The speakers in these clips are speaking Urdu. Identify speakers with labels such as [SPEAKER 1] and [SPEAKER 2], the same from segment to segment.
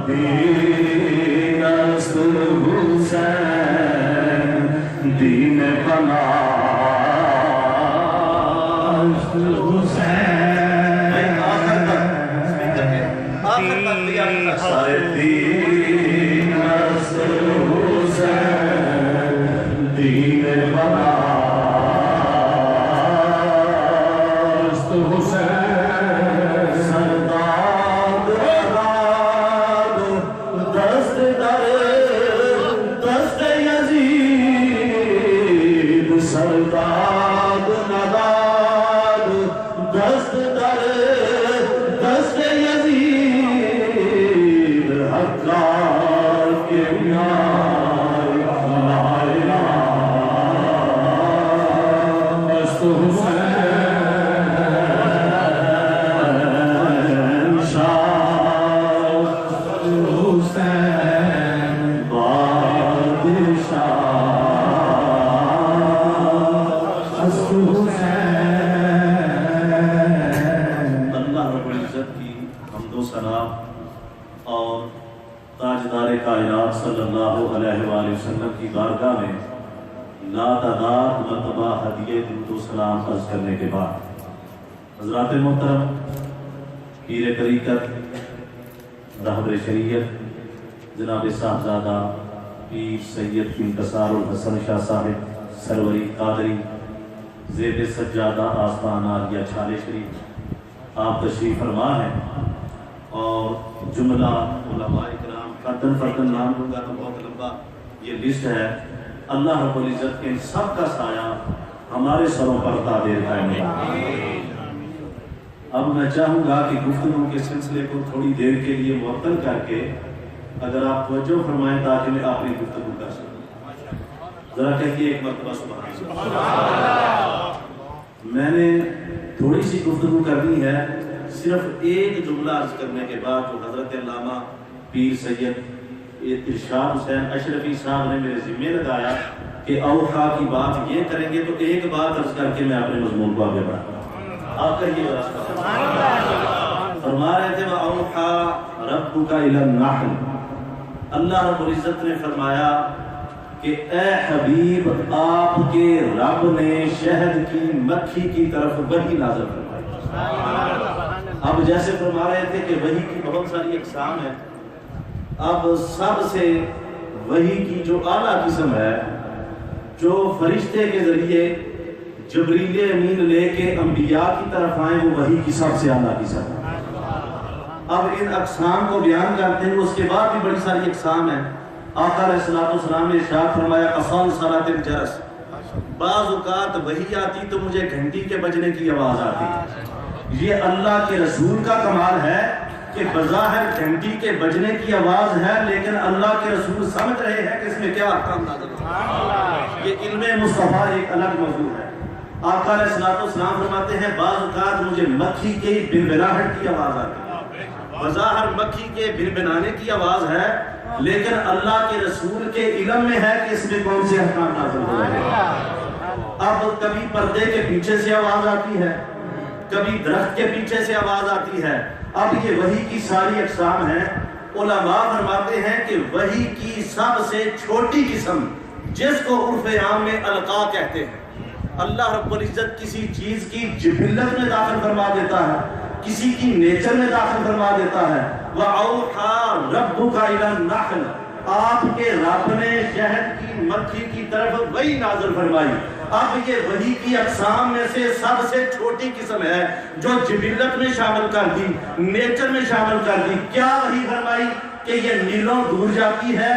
[SPEAKER 1] دین است حسین دین پناہ حسین سارے دین است حسین دین پناہ است حسین سرداد آزاد دست در دست یزید سرداد نداد دست در دست یزید حقار کے میار لا الہ است حسین شاہ حسین بادشاہ است حسین۔ اللہ رب العزت کی حمد و ثنا اور تاجدار کائنات صلی اللہ علیہ وآلہ وسلم کی بارگاہ میں لاتعداد مرتبہ ہدیہ درود و سلام عرض کرنے کے بعد حضرات محترم، پیر طریقت رہبر شریعت جناب صاحبزادہ پیر سید انتصار الحسن شاہ صاحب سروری قادری زیب سجادہ آستانہ عالیہ چھالے شریف آپ تشریف فرما ہیں، اور جملہ علماء اکرام فردن فردن نام لوں گا تو بہت لمبا یہ لسٹ ہے۔ اللہ رب العزت کے سب کا سایہ ہمارے سروں پر دائر قائم ہے۔ اب میں چاہوں گا کہ گفتگو کے سلسلے کو تھوڑی دیر کے لیے معطل کر کے اگر آپ توجہ فرمائیں تاکہ میں اپنی گفتگو کر سکوں۔ ذرا کہیے ایک مرتبہ سبحان اللہ۔ میں نے تھوڑی سی گفتگو کرنی ہے، صرف ایک جملہ عرض کرنے کے بعد جو حضرت علامہ پیر سید ارشاد حسین اشرفی صاحب نے میرے ذمہ لگایا کہ اوحا کی بات یہ کریں گے، تو ایک بات عرض کر کے میں اپنے مضمون کو آگے بڑھاؤں۔ آپ کریے فرما رہے تھے وَأَوْحَى رَبُّكَ إِلَى النَّحْلِ، اللہ رب العزت نے فرمایا کہ اے حبیب آپ کے رب نے شہد کی مکھی کی طرف وحی نازل فرمائی۔ اب جیسے فرما رہے تھے کہ وحی کی بہت ساری اقسام ہیں، اب سب سے وحی کی جو اعلیٰ قسم ہے، جو فرشتے کے ذریعے جبریل امین لے کے انبیاء کی طرف آئیں، وہ وحی کی سب سے اعلیٰ قسم ہے۔ اب ان اقسام کو بیان کرتے ہیں، اس کے بعد بھی بڑی ساری اقسام ہیں۔ آقا علیہ السلام نے ارشاد فرمایا قصال صلاۃ الجرس، بعض اوقات وحی آتی تو مجھے گھنٹی کے بجنے کی آواز آتی۔ یہ اللہ کے رسول کا کمال ہے کہ بظاہر گھنٹی کے بجنے کی آواز ہے، لیکن اللہ کے رسول سمجھ رہے ہیں کہ اس میں کیا احکام نازل ہوتے ہیں۔ یہ علم مصطفیٰ ایک الگ موضوع ہے۔ آقا علیہ السلام فرماتے ہیں بعض اوقات مجھے مکھی کی بنبناہٹ کی آواز آتی ہے، بظاہر مکھی کے بنبنانے کی آواز ہے، لیکن اللہ کے رسول کے علم میں ہے کہ اس میں کون سے احکام نازل ہو رہے ہیں۔ اب کبھی پردے کے پیچھے سے آواز آتی ہے، کبھی درخت کے پیچھے سے آواز آتی ہے۔ اب یہ وحی کی ساری اقسام ہیں۔ علماء فرماتے ہیں کہ وحی کی سب سے چھوٹی قسم جس کو عرف عام میں القا کہتے ہیں، اللہ رب العزت کسی چیز کی جبلت میں داخل فرما دیتا ہے، کسی کی نیچر میں داخل فرما دیتا ہے۔ وَأَوْحَى رَبُّكَ إِلَى النَّحْلِ، آپ کے رب نے شہد کی مکھی کی طرف وحی نازل فرمائی۔ اب یہ وحی کی اقسام میں سے سب سے چھوٹی قسم ہے جو جبلت میں شامل کر دی، نیچر میں شامل کر دی۔ کیا وحی فرمائی کہ یہ میلوں دور جاتی ہے،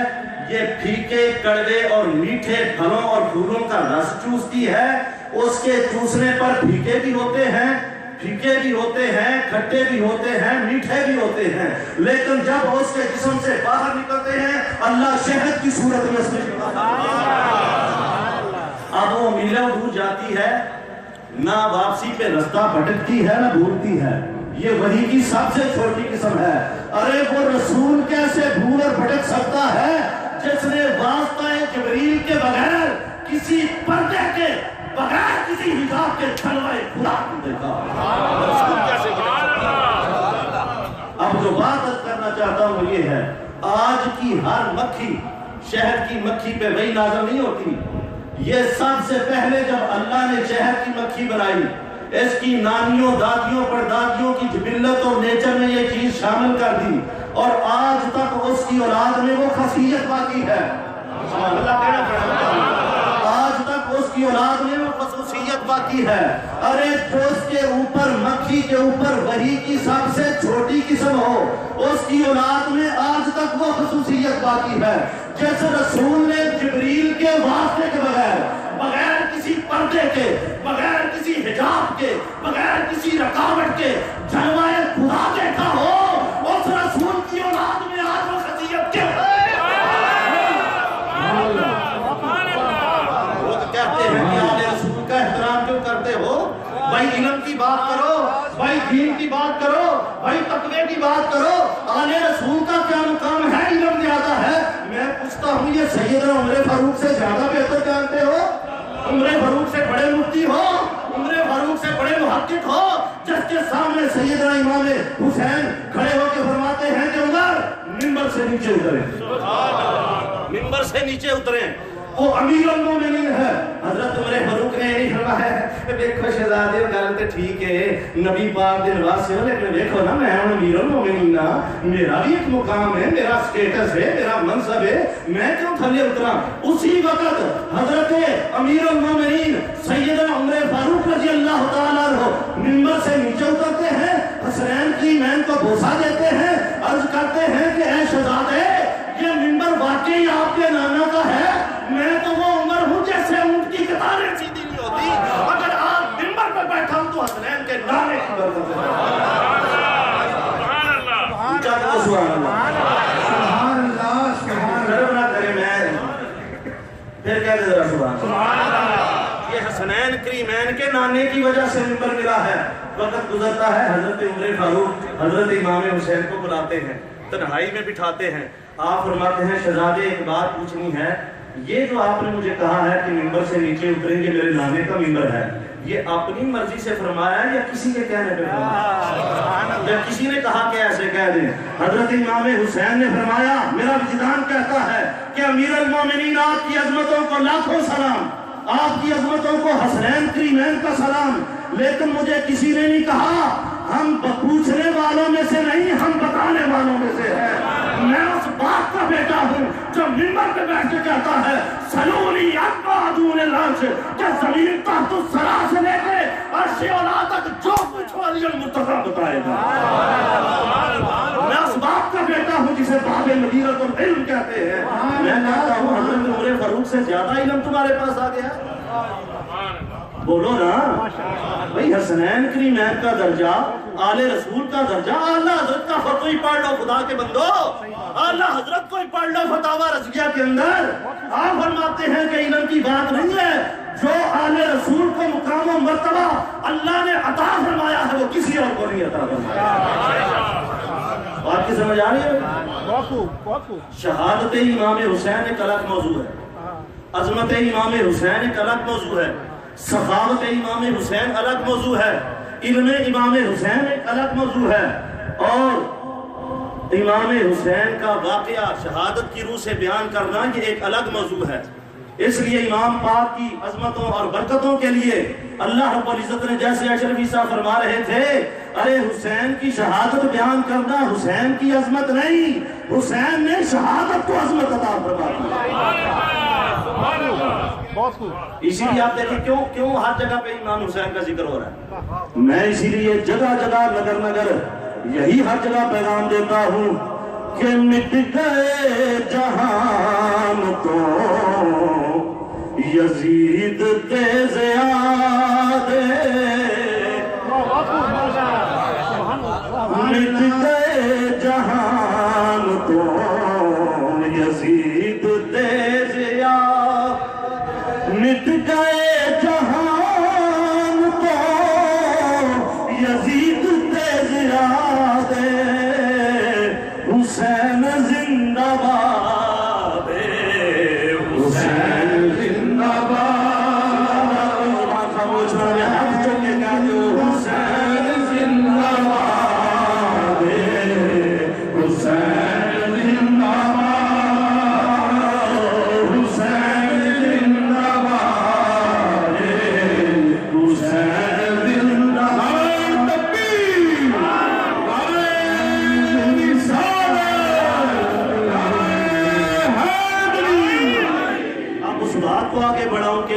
[SPEAKER 1] یہ پھیکے کڑوے اور میٹھے پھلوں اور پھولوں کا رس چوستی ہے، اس کے چوسنے پر پھیکے بھی ہوتے ہیں، پھیکے بھی ہوتے ہیں، کھٹے بھی ہوتے ہیں، میٹھے بھی ہوتے ہیں، لیکن جب اس کے جسم سے باہر نکلتے ہیں اللہ شہد کی صورت میں اس میں اب وہ میلوں دور جاتی ہے، نہ واپسی پہ رستہ بھٹکتی ہے نہ بھولتی ہے۔ یہ وحی کی سب سے چھوٹی قسم ہے۔ ارے وہ رسول کیسے بھول اور بھٹک سکتا ہے جس نے واسطہ جبریل کے بغیر کسی پردے کے بغیر کسی حجاب کے جلوے خدا کو دیکھا۔ اب جو بات بات کرنا چاہتا ہوں یہ ہے، آج کی ہر مکھی شہد کی مکھی پہ وہی نازل نہیں ہوتی. یہ سب سے پہلے جب اللہ نے شہد کی مکھی بنائی، اس کی نانیوں دادیوں پردادیوں کی جبلت اور نیچر میں یہ چیز شامل کر دی، اور آج تک اس کی اولاد میں وہ خاصیت باقی ہے. آج تک اس کی اولاد میں وہ خصوصیت باقی ہے. ارے جو اس کے اوپر مکھی کے اوپر وحی کی سب سے چھوٹی قسم ہو، اس کی اولاد میں آج تک وہ خصوصیت باقی ہے. جس رسول نے جبریل کے واسطے کے بغیر کسی پردے کے، بغیر کسی حجاب کے، بغیر کسی رکاوٹ کے جلوائے خدا دیکھا ہو، اس رسول کی اولاد میں آج وہ خصوصیت کیا ہے. کہتے ہیں کہ آل رسول کا احترام کیوں کرتے ہو؟ بھائی علم کی بات کرو، بھائی دین کی بات کرو، بھائی تقوی کی بات کرو. آل رسول کا کیا مقام ہے؟ علم زیادہ ہے. میں پوچھتا ہوں یہ سیدنا عمر فاروق سے زیادہ بہتر جانتے ہو؟ عمر فاروق سے بڑے مفتی ہو، عمر فاروق سے بڑے محقق ہو، جس کے سامنے سیدنا امام حسین کھڑے ہو کے فرماتے ہیں کہ عمر منبر سے نیچے اتریں، منبر سے نیچے اتریں. وہ امیر المومنین ہے. حضرت عمر فاروق نے یہی فرمایا ہے، دیکھو شہزادے گل تے ٹھیک ہے، نبی پاک دے نواز سے، لیکن دیکھو نا میں امیر المومنین ہاں، میرا بھی ایک مقام ہے، میرا سٹیٹس ہے، میرا منصب ہے، میں کیوں تھلے اترا؟ اسی وقت حضرت امیر المومنین سیدنا عمر فاروق رضی اللہ تعالیٰ عنہ منبر سے نیچے اترتے ہیں، حسنین کی مین کو بوسہ دیتے ہیں، عرض کرتے ہیں کہ اے شہزادے یہ منبر واقعی آپ کے نانا کا ہے. میں تو وہ عمر ہوں جیسے اونٹ کی قطاریں سیدھی نہیں ہوتی، اگر آپ منبر پہ بیٹھا ہوں تو حسنین کے نانے کی برکت ہے. سبحان اللہ، اونچا کہو سبحان اللہ، سبحان اللہ، سبحان اللہ. نہ کرے میں پھر کہہ دے ذرا سبحان اللہ. یہ حسنین کریمین کے نانے کی وجہ سے منبر ملا ہے. وقت گزرتا ہے، حضرت عمر فاروق حضرت امام حسین کو بلاتے ہیں، تنہائی میں بٹھاتے ہیں. آپ فرماتے ہیں شہزادے ایک بات پوچھنی ہے، یہ جو آپ نے مجھے کہا ہے کہ منبر سے نیچے اتریں گے، میرے نانے کا منبر ہے، یہ اپنی مرضی سے فرمایا ہے یا کسی کے کہنے پہ فرمایا؟ یا کسی نے کہا کہ ایسے کہہ دیں؟ حضرت امام حسین نے فرمایا میرا وجدان کہتا ہے کہ امیر المومنین آپ کی عظمتوں کو لاکھوں سلام، آپ کی عظمتوں کو حسنین کریمین کا سلام، لیکن مجھے کسی نے نہیں کہا. ہم پوچھنے والوں میں سے نہیں، ہم بتانے والوں میں سے ہیں. میں اس باپ کا بیٹا ہوں جو منبر پہ بیٹھ کے کہتا ہے سلونی ابا دون العرش، کہ زمین تحت الثری سے لے کے عرش اولا تک جو کچھ علی المرتضیٰ بتائے گا. میں اس باپ کا بیٹا ہوں جسے باب مدینۃ العلم کہتے ہیں. میں کہتا ہوں حضرت عمر فاروق سے زیادہ علم تمہارے پاس آ گیا. بولو نا بھئی، حسنین کریمین کا درجہ، آل رسول کا درجہ، اعلیٰ حضرت کا فتوی پڑھ لو خدا کے بندو، اعلیٰ حضرت کو ہی پڑھ لو فتاوی رضویہ کے اندر. آپ فرماتے ہیں کہ علم کی بات نہیں ہے، جو آل رسول کو مقام و مرتبہ اللہ نے عطا فرمایا ہے وہ کسی اور کو نہیں عطا فرمایا. بات کی سمجھ آ رہی ہے؟ شہادت امام حسین ایک الگ موضوع ہے، عظمت امام حسین ایک الگ موضوع ہے، سخاوت امام حسین الگ موضوع ہے، علم امام حسین ایک الگ موضوع ہے، اور امام حسین کا واقعہ شہادت کی روح سے بیان کرنا یہ ایک الگ موضوع ہے. اس لیے امام پاک کی عظمتوں اور برکتوں کے لیے اللہ رب العزت نے جیسے اشرف عیسیٰ فرما رہے تھے، ارے حسین کی شہادت بیان کرنا حسین کی عظمت نہیں، حسین نے شہادت کو عظمت عطا فرما دی. اسی لیے آپ دیکھیں کیوں ہر جگہ پہ امام حسین کا ذکر ہو رہا ہے. میں اسی لیے جگہ جگہ نگر نگر یہی ہر جگہ پیغام دیتا ہوں کہ مٹ گئے جہان تو یزید تیز یاد، مٹ گئے جہان تو یزید تیز یاد، مٹ گئے جہان تو یزید تیز یاد، حسین زندہ باد، حسین زندہ باد. خاموش رہے ہاتھ چل کے کہہ دو حسین زندہ باد،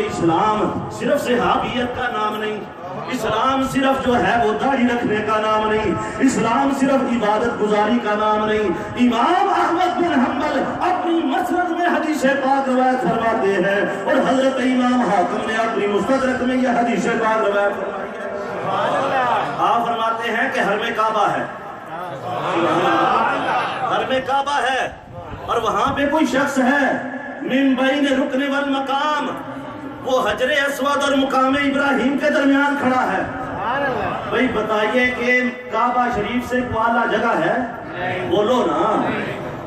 [SPEAKER 1] اسلام صرف صحابیت کا نام نہیں، اسلام صرف جو ہے وہ داڑھی رکھنے کا نام نہیں، اسلام صرف عبادت گزاری کا نام نہیں۔ امام احمد بن حنبل اپنی مسند میں حدیث پاک روایت فرماتے ہیں، اور حضرت امام حاکم نے اپنی مستدرک میں یہ حدیث پاک روایت فرمائی ہے۔ آپ فرماتے ہیں کہ حرم کعبہ ہے، حرم کعبہ ہے، اور وہاں پہ کوئی شخص ہے من بین رکن والمقام، وہ حجر اسود اور مقام ابراہیم کے درمیان کھڑا ہے۔ بھئی بتائیے کہ کعبہ شریف سے کوئی اعلیٰ جگہ ہے؟ بولو نا۔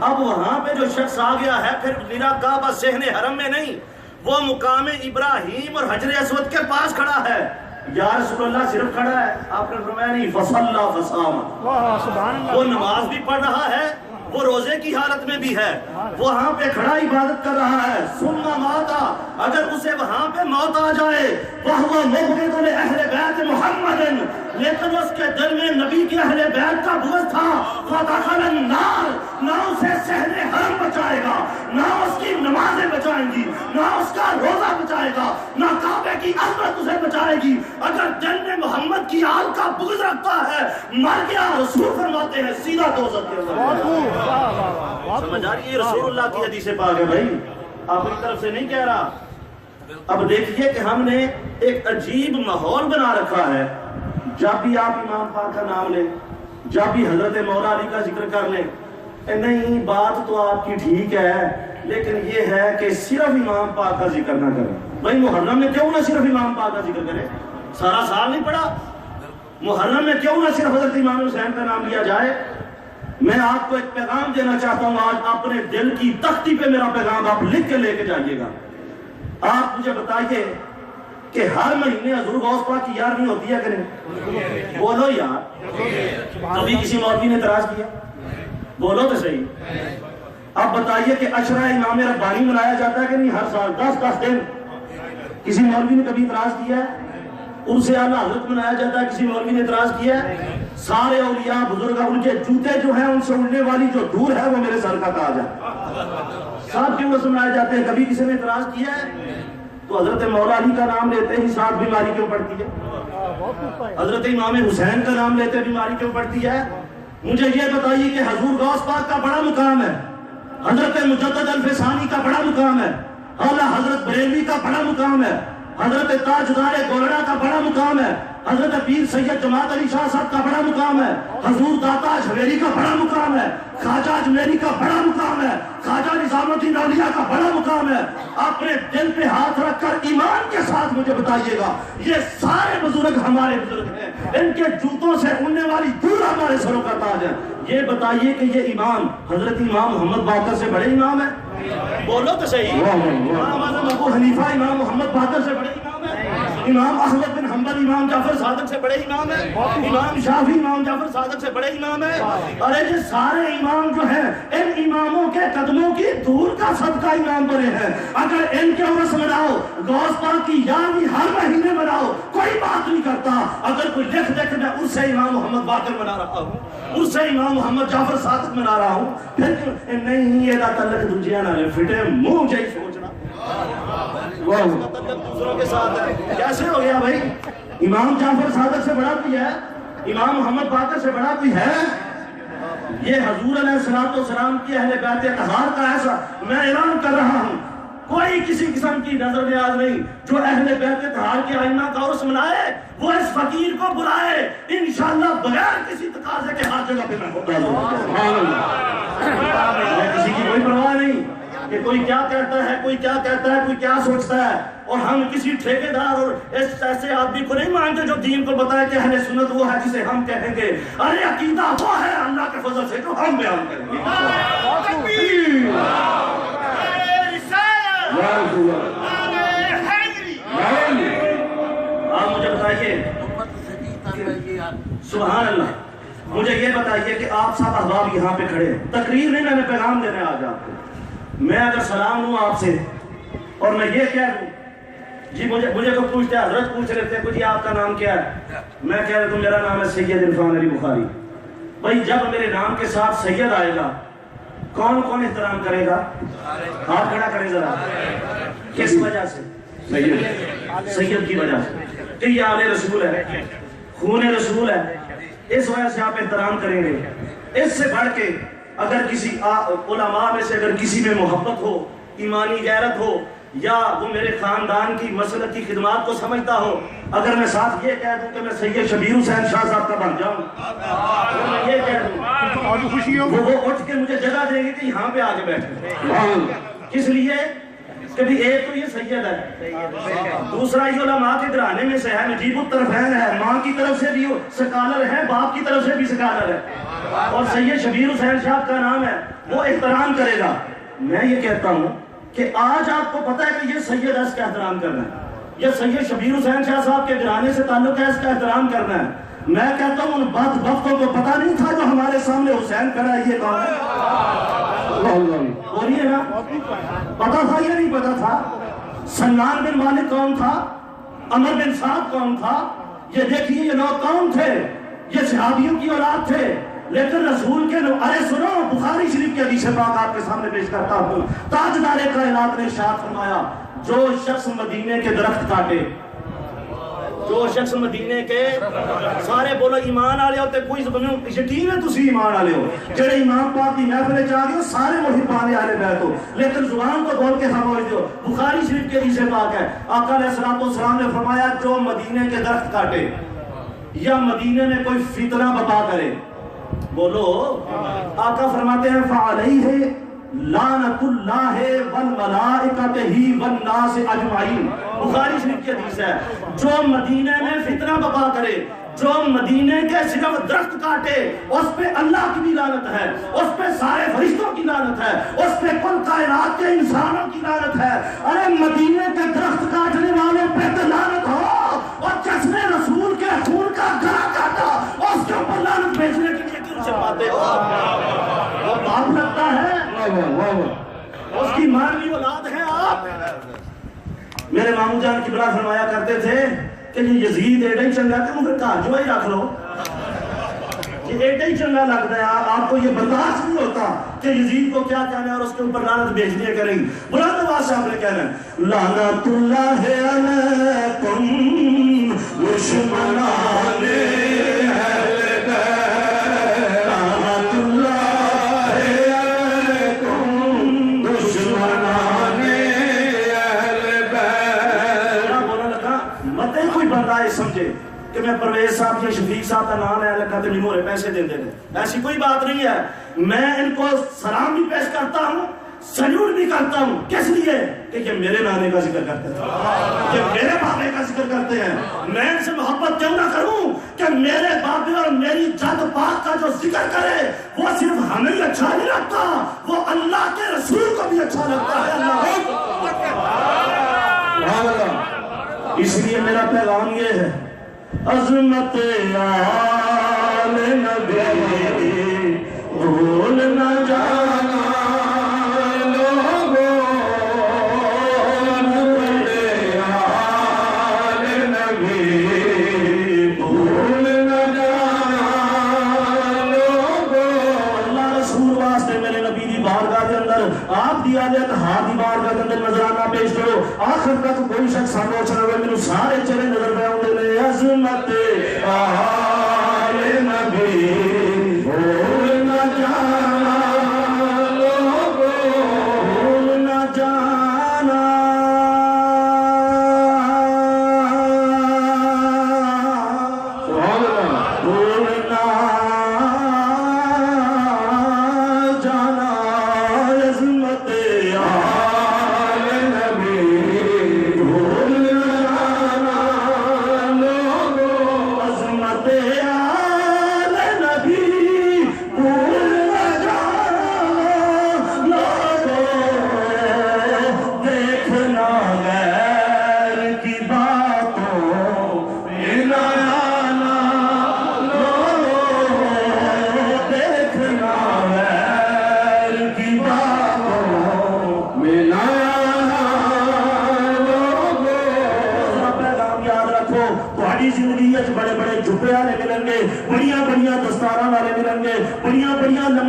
[SPEAKER 1] اب وہاں پہ جو شخص آ گیا ہے، پھر میرا کعبہ صحن حرم میں نہیں، وہ مقام ابراہیم اور حجر اسود کے پاس کھڑا ہے۔ یا رسول اللہ صرف کھڑا ہے؟ آپ نے فرمایا نہیں، فصلى فصام، وہ نماز بھی پڑھ رہا ہے، وہ روزے کی حالت میں بھی ہے، وہاں پہ کھڑا عبادت کر رہا ہے۔ ثم مات، اگر اسے وہاں پہ موت آ جائے، وَهُوَ مُبْغِضٌ لِأَهْلِ بَيْتِ مُحَمَّدٍ، لیکن اس کے دل میں نبی کے اہل بیت کا بغض تھا، فَدَخَلَ النَّارِ، نہ اسے صحن حرم بچائے گا، نہ اس کی نمازیں بچائیں گی، نہ اس کا روزہ بچائے گا، نہ کعبے کی عظمت اسے بچائے گی۔ اگر دل میں محمد کی آل کا بغض رکھتا ہے، مر گیا، رسول فرماتے ہیں سیدھا دوزخ کے اندر۔ سمجھ آ رہی ہے؟ یہ رسول اللہ کی حدیث پاک ہے بھائی، آپ کی طرف سے نہیں کہہ رہا۔ اب دیکھیے کہ ہم نے ایک عجیب ماحول بنا رکھا ہے، جب بھی آپ امام پاک کا نام لیں، جب بھی حضرت مولا علی کا ذکر کر لیں، نہیں بات تو آپ کی ٹھیک ہے، لیکن یہ ہے کہ صرف امام پاک کا ذکر نہ کریں۔ بھائی محرم میں کیوں نہ صرف امام پاک کا ذکر کریں؟ سارا سال نہیں پڑا؟ محرم میں کیوں نہ صرف حضرت امام حسین کا نام لیا جائے؟ میں آپ کو ایک پیغام دینا چاہتا ہوں، آج اپنے دل کی تختی پہ میرا پیغام آپ لکھ کے لے کے جائیے گا۔ آپ مجھے بتائیے کہ ہر مہینے حضور غوث پاک کی یارویں ہوتی ہے کہ نہیں؟ بولو یار، کبھی کسی مولوی نے اعتراض کیا؟ بولو تو صحیح۔ اب بتائیے کہ عشرہ امام ربانی منایا جاتا ہے کہ نہیں؟ ہر سال 10 دن۔ کسی مولوی نے کبھی اعتراض کیا ہے؟ ان سے اعلیٰ حضرت منایا جاتا ہے، کسی مولوی نے اعتراض کیا ہے؟ سارے اولیاء بزرگ، ان کے جوتے جو ہیں ان سے اڑنے والی جو دور ہے وہ میرے سر کا تاج ہے، ساتھ کیوں سے منائے جاتے ہیں؟ کبھی کسی نے اعتراض کیا ہے؟ تو حضرت مولا علی کا نام لیتے ہی ساتھ بیماری کیوں پڑتی ہے؟ حضرت امام حسین کا نام لیتے بیماری کیوں پڑتی ہے؟ مجھے یہ بتائیے کہ حضور غوث پاک کا بڑا مقام ہے، حضرت مجدد الفسانی کا بڑا مقام ہے، اعلیٰ حضرت بریلوی کا بڑا مقام ہے، حضرت تاجدار گولڑا کا بڑا مقام ہے، حضرت پیر سید جماعت علی شاہ صاحب کا بڑا مقام ہے، حضور داتا جھویری کا بڑا مقام ہے، خواجہ اجمیری کا بڑا مقام ہے، خواجہ نظام الدین اولیاء کا بڑا مقام ہے۔ اپنے دل پہ ہاتھ رکھ کر ایمان کے ساتھ مجھے بتائیے گا، یہ سارے بزرگ ہمارے بزرگ ہیں، ان کے جوتوں سے اڑنے والی دور ہمارے سروں کا تاج ہے۔ یہ بتائیے کہ یہ امام حضرت امام محمد باقر سے بڑے امام ہیں؟ بولو تو صحیح۔ امام اعظم ابو حنیفہ امام محمد باقر سے بڑے امام ہیں؟ امام احمد بن حنبل امام جعفر صادق سے بڑے امام ہیں؟ امام شافعی امام جعفر صادق سے بڑے امام ہیں؟ ارے یہ سارے امام جو ہیں، ان اماموں کے قدموں کی دور کا صدقہ امام بنے ہیں۔ اگر ان کے عرس مناؤ، غوث پاک کی یارویں ہر مہینے مناؤ، کوئی بات نہیں کرتا۔ اگر کوئی لکھ دے کہ میں اس سے امام محمد باقر منا رہا ہوں، اس سے امام محمد جعفر صادق منا رہا ہوں، پھر نہیں یہ تعلق دوسرے نہ فٹے منہ جائی سوچنا دوسروں کے ساتھ ہے۔ کیسے ہو گیا بھائی؟ امام جعفر صادق سے بڑا کوئی ہے؟ امام محمد باقر سے بڑا کوئی ہے؟ یہ حضور علیہ السلام کی اہل بیت اطہار کا ایسا میں اعلان کر رہا ہوں، کوئی کسی قسم کی نظر نیاز نہیں۔ جو اہل بیت اطہار کے ائمہ کا عرس منائے، وہ اس فقیر کو بلائے، انشاءاللہ بغیر کسی تقاضے کے ہر جگہ پہ میں ہوتا ہوں۔ کسی کی کوئی پرواہ نہیں کہ کوئی کیا کہتا ہے، کوئی کیا کہتا ہے، کوئی کیا سوچتا ہے، اور ہم کسی ٹھیکیدار اور اس ایسے آدمی کو نہیں مانتے جو دین کو بتائے کہ اہل سنت وہ ہے جسے ہم کہیں گے۔ ارے عقیدہ وہ ہے اللہ کے فضل سے جو ہم بیان کریں گے۔ آپ مجھے بتائیے، سبحان اللہ،
[SPEAKER 2] مجھے یہ بتائیے کہ آپ سب احباب یہاں پہ کھڑے ہیں، تقریر نہیں، میں نے پیغام دینا آج آپ کو. میں اگر سلام لوں آپ سے اور میں یہ کہہ دوں جی مجھے کو پوچھتے ہیں، حضرت پوچھ رہے تھے جی آپ کا نام کیا ہے، میں کہہ رہا ہوں میرا نام ہے سید عرفان علی بخاری. بھائی جب میرے نام کے ساتھ سید آئے گا کون کون احترام کرے گا؟ ہاتھ کھڑا کرے ذرا. کس وجہ سے؟ سید کی وجہ سے کہ یہ آل رسول ہے، خون رسول ہے، اس وجہ سے آپ احترام کریں گے. اس سے بڑھ کے اگر کسی علماء میں سے اگر کسی میں محبت ہو، ایمانی غیرت ہو، یا وہ میرے خاندان کی مسلک کی خدمات کو سمجھتا ہو، اگر میں ساتھ یہ کہہ دوں کہ میں سید شبیر حسین شاہ صاحب کا بن جاؤں، اگر میں یہ کہہ دوں وہ اٹھ کے مجھے جگہ دیں گے کہ یہاں پہ آ کے بیٹھے. کس لیے کہ بھی ایک تو یہ سید ہے، دوسرا یہ علماء کے گھرانے میں سے ہے، نجیب الطرفین ہے، ماں کی طرف سے بھی سکالر ہے، باپ کی طرف سے بھی سکالر ہے، اور سید شبیر حسین شاہ کا نام ہے، وہ احترام کرے گا. میں یہ کہتا ہوں کہ آج آپ کو پتا ہے کہ یہ سید ہے، اس کا احترام کرنا ہے. یہ سید شبیر حسین شاہ صاحب کے گھرانے سے تعلق ہے، اس کا احترام کرنا ہے. میں کہتا ہوں ان بدبختوں کو پتا نہیں تھا جو ہمارے سامنے حسین کھڑا ہے یہ کون ہے؟ اور یہ نا پتا تھا یا نہیں پتا تھا؟ سنان بن مالک کون تھا؟ عمر بن سعد کون تھا؟ یہ دیکھیے یہ لوگ کون تھے؟ یہ صحابیوں کی اولاد تھے، لیکن رسول کے لوگ. ارے سنو، بخاری شریف کے حدیث پاک آپ کے سامنے پیش کرتا ہوں. تاجدار کائنات نے ارشاد فرمایا جو شخص مدینے کے درخت کاٹے، جو شخص مدینے کے، سارے بولو ایمان والے ہوتے، کوئی یقین ہے تسی ایمان والے ہو جڑے امام پاک کی محفل چاہ گئے ہو، سارے محبان اہل بیت ہو، لیکن زبان کو بول کے خاموش ہو. بخاری شریف کے حدیث پاک ہے، آقا علیہ السلام نے فرمایا جو مدینے کے درخت کاٹے یا مدینے میں کوئی فتنہ بپا کرے، بولو آقا فرماتے ہیں فعلیہ لعنت اللہ والملائکۃ والناس اجمعین. بخاری شریف کی حدیث ہے، جو مدینے میں فتنہ بپا کرے، جو مدینے کے صرف درخت کاٹے، اس پہ اللہ کی بھی لعنت ہے، اس پہ سارے فرشتوں کی لعنت ہے، اس پہ کل کائنات کے انسانوں کی لعنت ہے. ارے مدینے کے درخت کاٹنے والوں پہ تو لعنت ہو، اور جس نے رسول کے خون کا گلا کاٹا اس کے اوپر لعنت بھیجنے کے لیے کیوں چلواتے ہو؟ وہ باپ لگتا ہے، اس کی مانوی اولاد ہے آپ. میرے مامو جان قبلہ فرمایا کرتے تھے کہ یہ یزید ایڈا ہی چنگا کہ مگر کہا جو ہی رکھ لو، یہ ایڈا ہی چنگا لگتا ہے. آپ کو یہ برداشت نہیں ہوتا کہ یزید کو کیا کہنا ہے اور اس کے اوپر لعنت بھیجنے کریں. بلند آواز سے آپ نے کہنا ہے لعنت اللہ علیکم دشمنان اہل بیت، لعنت اللہ علیکم دشمنان اہل بیت. بولنے لگا مت کوئی بندہ یہ سمجھے کہ میں پرویز صاحب یا شفیق صاحب کا نام ہے لکھا تو نہیں مورے پیسے دے دے. ایسی کوئی بات نہیں ہے. میں ان کو سلام بھی پیش کرتا ہوں، سلیوٹ بھی کرتا ہوں. کس لیے؟ کہ یہ میرے نانے کا ذکر کرتے ہیں، یہ میرے بابے کا ذکر کرتے ہیں. میں ان سے محبت کیوں نہ کروں کہ میرے بابے اور میری جد پاک کا جو ذکر کرے وہ صرف ہمیں ہی اچھا نہیں لگتا، وہ اللہ کے رسول کو بھی اچھا لگتا ہے. اللہ، اس لیے میرا پیغام یہ ہے عظمت آل نبی بھول نہ جانا لوگوں، آل نبی بھول نہ جانا لوگوں. اللہ رسول واسطے میرے نبی دی بارگاہ کے اندر آپ دیا دیا کہ ہاتھ دی بارگاہ کے اندر نظرانہ پیش کرو. آخر تک کوئی شخص سامنے چلا گئے میرے سارے چلے نظر پہ آؤں دے عظمت آل نبی بھول نہ جانا لوگوں، بھول نہ جانا. بھول نہ جانا عظمت آل نبی بھول نہ جانا لوگوں، عظمت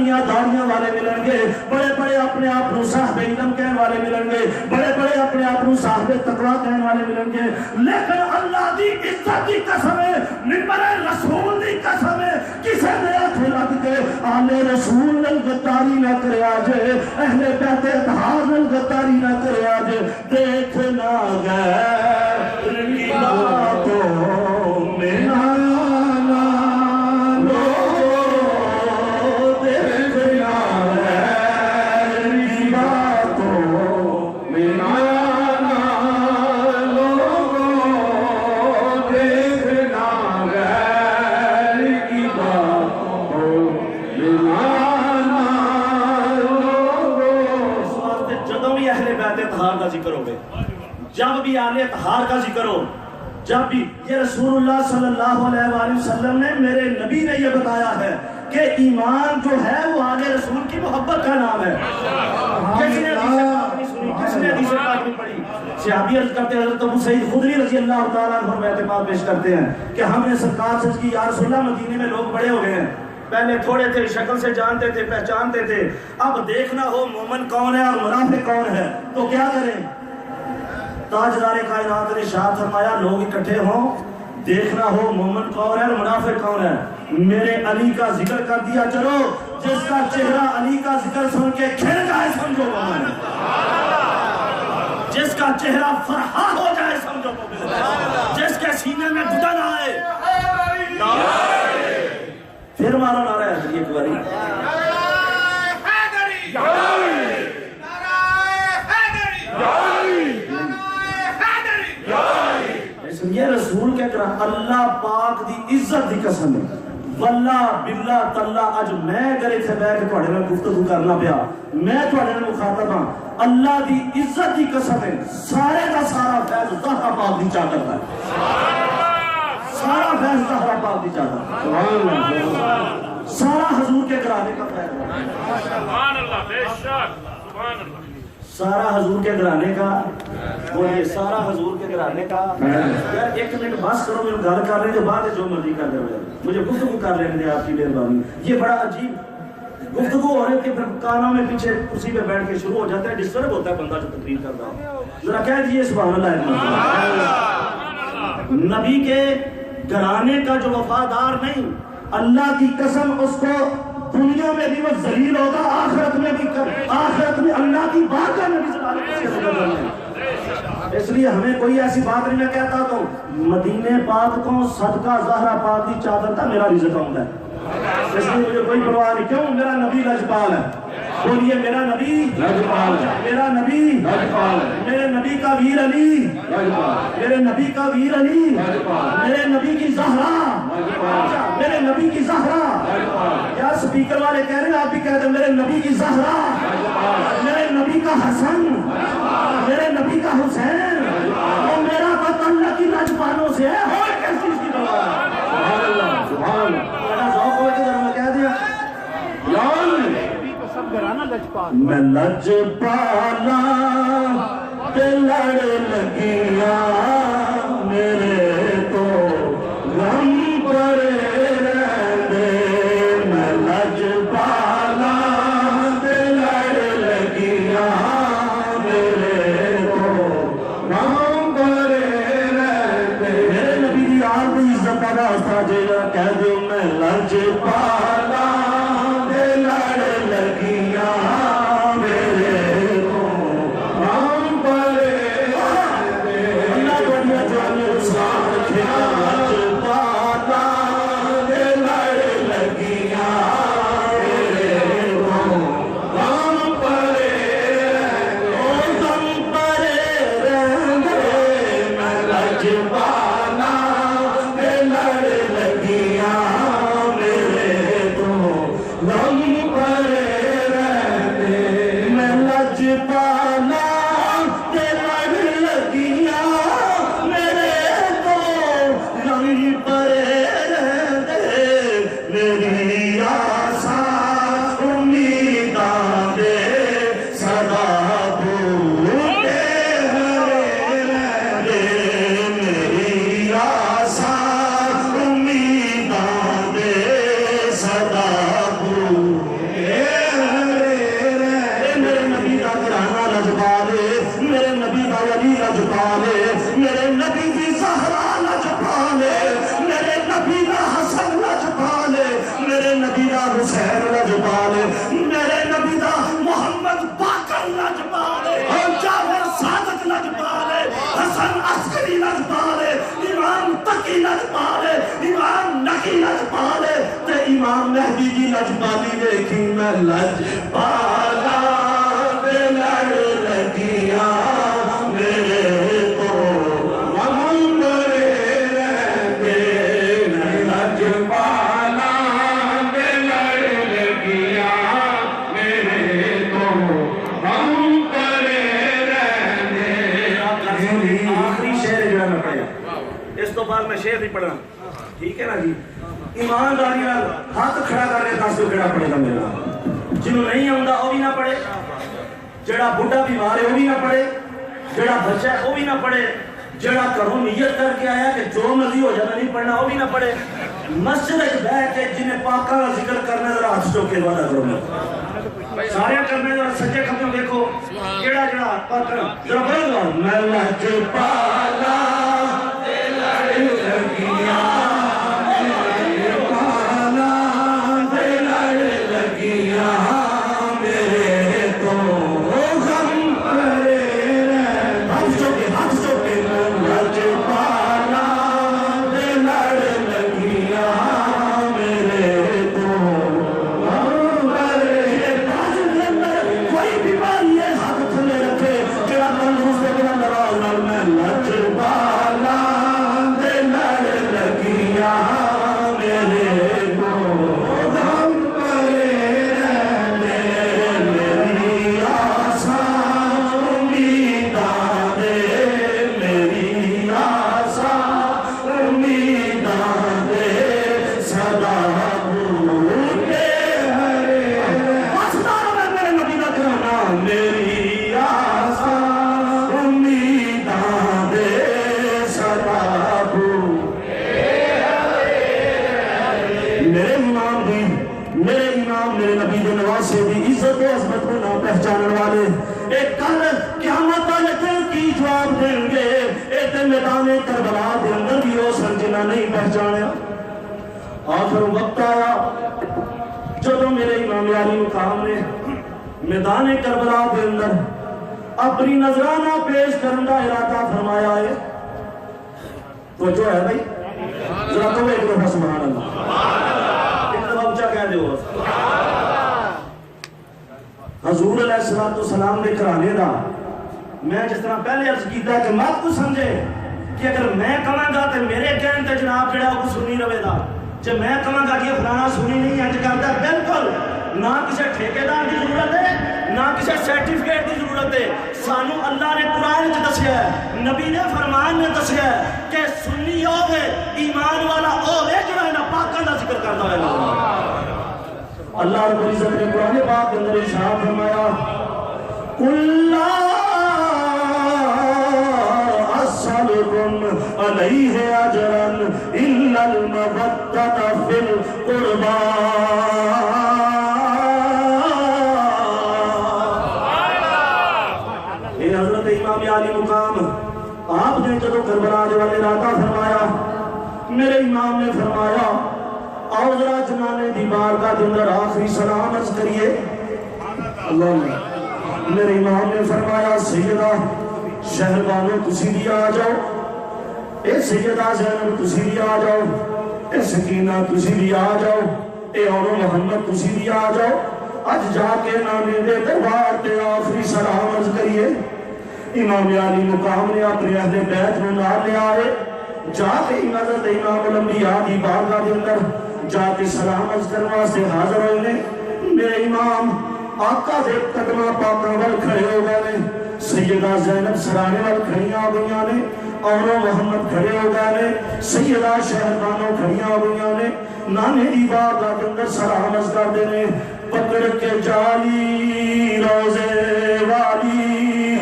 [SPEAKER 2] لمیاں داڑیاں والے ملن گے، بڑے بڑے اپنے آپ کو صاحب علم کہنے والے ملن گے، بڑے بڑے اپنے آپ کو صاحب تقویٰ کہنے والے ملن گے، لیکن اللہ دی عزت دی قسم ہے، منبر رسول دی قسم ہے، کسے نے آنکھ لگ کے آل رسول نال غداری نہ کرے آجے، اہل بیت اطہار نال غداری نہ کرے آجے، دیکھنا غیر کی باتوں میں نانا لوگو، دیکھنا غیر کی باتوں میں نانا لوگو، دیکھنا غیر کی باتوں میں نانا لوگو۔ اس واسطے جدوں بھی اہل بیت اطہار کا ذکر ہوگے، جب بھی آل اطہار کا ذکر ہو، جب بھی یہ رسول اللہ صلی اللہ علیہ وآلہ وسلم نے، میرے نبی نے یہ بتایا ہے کہ ایمان جو ہے وہ آل رسول کی محبت کا نام ہے۔ کس نے حدیث پاک نہیں سنی، کس نے حدیث پاک نہیں پڑھی؟ صحابی عرض کرتے ہیں، حضرت ابو سعید خدری رضی اللہ تعالیٰ عنہ بیعت پاک پیش کرتے ہیں کہ ہم نے سرکار سے کی یا رسول اللہ مدینے میں لوگ بڑے ہو گئے ہیں، پہلے تھوڑے تھے، شکل سے جانتے تھے، پہچانتے تھے، اب دیکھنا ہو مومن کون ہے اور منافق کون ہے تو کیا کریں؟ تاجدار کائنات نے ارشاد فرمایا لوگ اکٹھے ہوں، دیکھنا ہو مومن کون ہے اور منافق کون ہے، میرے علی کا ذکر کر دیا چلو، جس کا چہرہ علی کا ذکر سن کے کھل جائے سمجھو مومن، جس کا چہرہ فرحا ہو جائے سمجھو مومن، جس کے سینے میں گھٹن آئے، پھر مارو نعرہ ہے ایک باری، یہ رسول کے کرا اللہ پاک دی عزت دی قسم ہے، واللہ باللہ تاللہ اج میں اگر اتنے بیٹھ کے تھوڑے میں گفتگو کرنا پیا، میں تھوڑے میں مخاطب ہاں، اللہ دی عزت دی قسم ہے، سارے کا سارا فیض زہرا پاک دی چادر ہے، سارا فیض زہرا پاک دی چادر، سارا حضور کے گھرانے کا فیض ہے،
[SPEAKER 3] سبحان اللہ، بے شک، سبحان اللہ،
[SPEAKER 2] سارا حضور کے گھرانے کا، بولیے سارا حضور کے گھرانے کا۔ یار ایک منٹ بس کرو، میں گل کر رہے جو بعد جو مرضی کر رہے ہو، مجھے گفتگو کر لینے دیں آپ کی مہربانی۔ یہ بڑا عجیب گفتگو ہو رہی ہے کہ پھر کانوں میں پیچھے کرسی پہ بیٹھ کے شروع ہو جاتا ہے، ڈسٹرب ہوتا ہے بندہ جو تقریر کر رہا ہو، ذرا کہہ دیجیے سبحان اللہ۔ نبی کے گھرانے کا جو وفادار نہیں، اللہ کی قسم اس کو دنیا میں بھی وہ ذلیل ہوگا، آخرت میں بھی، آخرت میں اللہ کی بات کا نبی صلی اللہ علیہ وسلم۔ اس لیے ہمیں کوئی ایسی بات نہیں، میں کہتا تو مدینے پاک کو صدقہ زہرا پاک دی چادر تھا میرا رزق آؤں ہے، اس لیے مجھے کوئی پرواہ نہیں، کیوں؟ میرا نبی لجپال ہے، بولیے میرا نبی لجپال ہے، میرا نبی لجپال ہے، میرے نبی کا ویر علی لجپال، میرے نبی کا ویر علی لجپال، میرے نبی کی زہرا لجپال، میرے نبی کی زہرا لجپال، یا سپیکر والے کہہ رہے ہیں آپ بھی کہہ دیں میرے نبی کی زہرا لجپال، میرے نبی کا حسن لجپال، میرے نبی کا حسین اور میرا بت اللہ کی لجپالوں سے ہے، اور کس چیز کی پرواہ ہے؟ سبحان اللہ، سبحان اللہ، میرا ذوق ہوئے کہ ذرا میں کہہ دیا میں لجپالا تے لڑ لگیاں میرے تو غم پڑے رہندے، میں لجپالا تے لڑ لگیاں میرے تو غم پڑے رہندے، میرے نبی دی آل دی عزت دا راستہ جے کہہ دیو میں لجپالا تے لڑ لگیاں میرے تو غم پڑے رہندے، اللہ بڑی جوانی لج پالے امام نکی لج پالے تے امام مہدی دی لج پالی دیکھی میں لج پالا دے لڑ لگیاں میرے تو غم برے رہتے لج پالا دے لڑ لگیاں میرے تو غم برے رہتے آخری شعر جو ہے میں پڑھا اس تو بعد میں شعر نہیں پڑھنا ٹھیک ہے نا جی ایمانداری ہاتھ کھڑا کر کے دس کہڑا پڑھے گا میرا جنہوں نہیں آتا وہ بھی نہ پڑھے جڑا بڈھا بیمار ہے وہ بھی نہ پڑھے جڑا بچہ ہے وہ بھی نہ پڑھے جڑا گھروں نیت کر کے آیا کہ جو مرضی ہو جائے نہیں پڑھنا وہ بھی نہ پڑھے مسجد بیٹھ کے جنہیں پاکاں کا ذکر کرنا ذرا ہاتھ چوک کے وعدہ کرو میں سارے کرنے ذرا سجے کھپے دیکھو کیڑا جڑا پاکاں ذرا بڑھ دو میں لج پالا دے لڑ لگیاں آخر وقت آیا جب میرے امام علی مقام نے میدان کربلا کے اندر اپنی نظرانہ پیش کرنے کا ارادہ فرمایا ہے تو جو ہے بھائی ذرا تو ایک دفعہ سبحان اللہ ایک دفعہ اونچا کہہ دو حضور علیہ السلام نے کرانے دا میں جس طرح پہلے عرض کیتا کہ مت کو سمجھے کہ اگر میں کہاں گا تو میرے کہنے تے جناب جڑا وہ سنی رہے گا جب میں کہاں گا کہ فلانا سنی نہیں انج کرتا بالکل نہ کسی ٹھیکیدار کی ضرورت ہے نہ کسی سرٹیفکیٹ کی ضرورت ہے سانو اللہ نے قرآن میں دسیا ہے نبی نے فرمان میں دسیا ہے کہ سنی ہوگے ایمان والا ہوگے جو ہے نا پاکاں دا ذکر کرتا ہے اللہ رب العزت نے قرآن پاک کے اندر ارشاد فرمایا قل أسألكم عليه أجرا إلا المودة في القربى اے حضرت امام علی مقام آپ نے جب کربلا والے ارادہ فرمایا میرے امام نے فرمایا اور ذرا جنانے دی بارگاہ کے اندر آخری سلام عرض کریے اللہ میرے امام نے فرمایا سیدہ شہربانو تسی بھی آ جاؤ اے سیدہ زینب تسی بھی آ جاؤ اے سکینہ تسی بھی آ جاؤ اے اور محمد تسی بھی آ جاؤ اج جا کے نانے دے دربار تے آخری سلام عرض کریے امام علی مقام نے اپنے اہل بیت میں نال لے آئے جا کے حضرت امام الانبیاء دی بارگاہ کے اندر جا کے سلام عرض کرنے واسطے حاضر ہوئے میرے امام آقا دے قدمہ پاکاں ول کھڑے ہو گئے سیدہ زینب سرانے وال کھڑیاں ہو گئیاں نے اور محمد کھڑے ہو گئے سیدہ شہربانو کھڑیاں ہو گئیاں نے نانے دی بارگاہ کے اندر سلام عرض کرتے نے پکڑ کے جالی روزے والی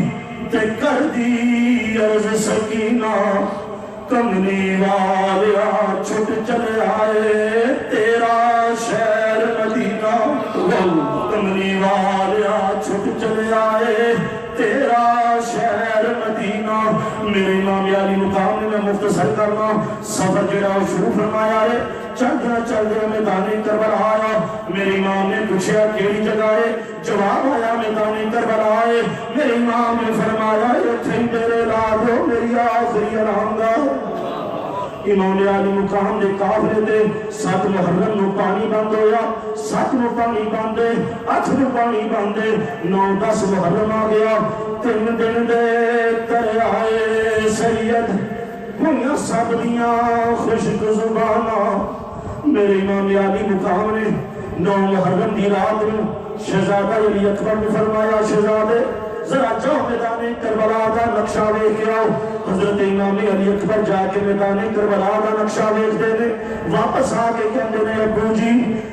[SPEAKER 2] تے کر دی عرض سکینہ کمنی والیا چھٹ چلے آئے تیرا شہر مدینہ کمنی والیا چھٹ چلے آئے تیرا شہر مدینہ میرے امام علی مقام نے میں مختصر کرنا سفر جڑا شروع فرمایا ہے چل دیا میدان کربلا آیا میرے امام نے پوچھا کیڑی جگہ ہے جواب آیا میدان کربلا آئے میرے امام نے فرمایا اتھے میرے لا دو میری آخری الحمدہ امام علی مقام دے قافلے تے 7 محرم نو پانی بند ہویا 7 نو پانی بند 8 نو پانی بند 9 10 محرم آ گیا 3 دن دے دریائے سید ہویا سب دیاں خشک زباناں میرے امام علی مقام نے 9 محرم دی رات نو شہزادہ علی اکبر نے فرمایا شہزادے ذرا جاؤ میدان کربلا کا نقشہ دیکھ کے آؤ حضرت امام علی اکبر جا کے میدان کربلا کا نقشہ دیکھتے ہیں واپس آ کے کہتے ہیں ابو جی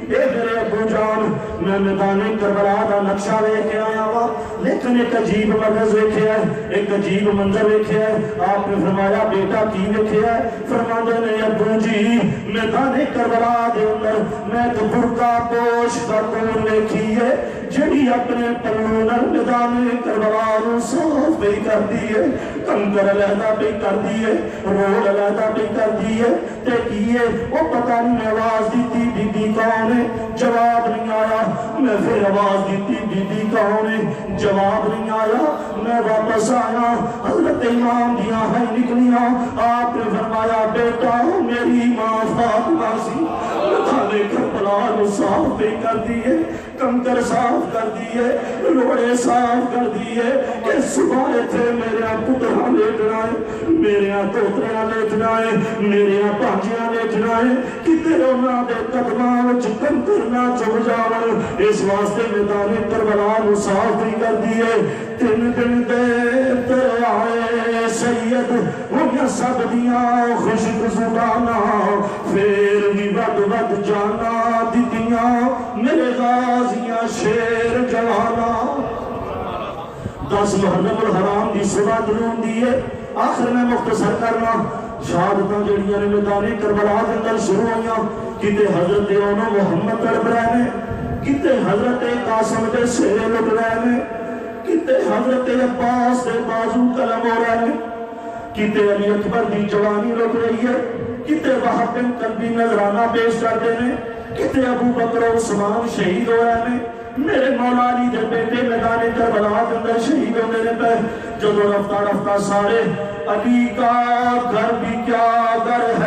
[SPEAKER 2] اے میرے ابو جان میں میدان کربلا کا نقشہ دیکھ کے آیا ہوا لیکن ایک عجیب مرض دیکھا ہے ایک عجیب منظر دیکھا ہے آپ نے فرمایا بیٹا کی دیکھا ہے فرماتے ہیں ابو جی میدان کربلا کے اندر میں ایک برقع پوش خاتون دیکھی ہے جڑی اپنے پلو نال میدان کربلا نو صاف بھی کر دی ہے کنکر علیحدہ بھی کر دی ہے روڑ علیحدہ بھی کر دی ہے تے کیے وہ پتہ نہیں آواز دیتی بی بی کون ہے جواب نہیں آیا میں پھر آواز دیتی بی بی کون ہے جواب نہیں آیا میں واپس آیا حضرت امام دیاں ہیں نکلیاں آپ نے فرمایا بیٹا میری ماں فاطمہ سی میدان کربلا نو صاف بھی کر دی ہے کنکر صاف کر دیئے روڑے صاف کر دیئے کہ صبح تھے میرے پترہ لیٹنا ہے میرے توترہ لیٹنا ہے میرے پانچیاں لیٹنا ہے کتے رونا دے قدمان کنکر نہ چھو جاون اس واسطے میدان کربلا نو صاف بھی کر دیئے 3 دن دے دریائے سید ہویا سب دیاں خشک زبانہ پھر بھی ود ود جانا دیتیاں میرے غازیاں شیر جوانا 10 محرم الحرام دی صبح دلون دیئے آخر میں مختصر کرنا شہادتاں جڑیاں نے میدان کربلا کے اندر شروع ہویاں کتے حضرت اونو محمد تڑپ رہے نے کتے حضرت قاسم دے سہرے لٹ رہے نے کتے حضرت عباس دے بازو قلم ہو رہے نے کتے علی اکبر دی جوانی رک رہی ہے کتے وہاں بن قلبی نظرانہ پیش کرتے ہیں کتے ابو بکر و عثمان شہید ہوئے ہیں میرے مولا علی دے بیٹے میدان کربلا کے اندر شہید ہو میرے پہ جو رفتہ رفتہ سارے علی کا گھر بھی کیا گھر ہے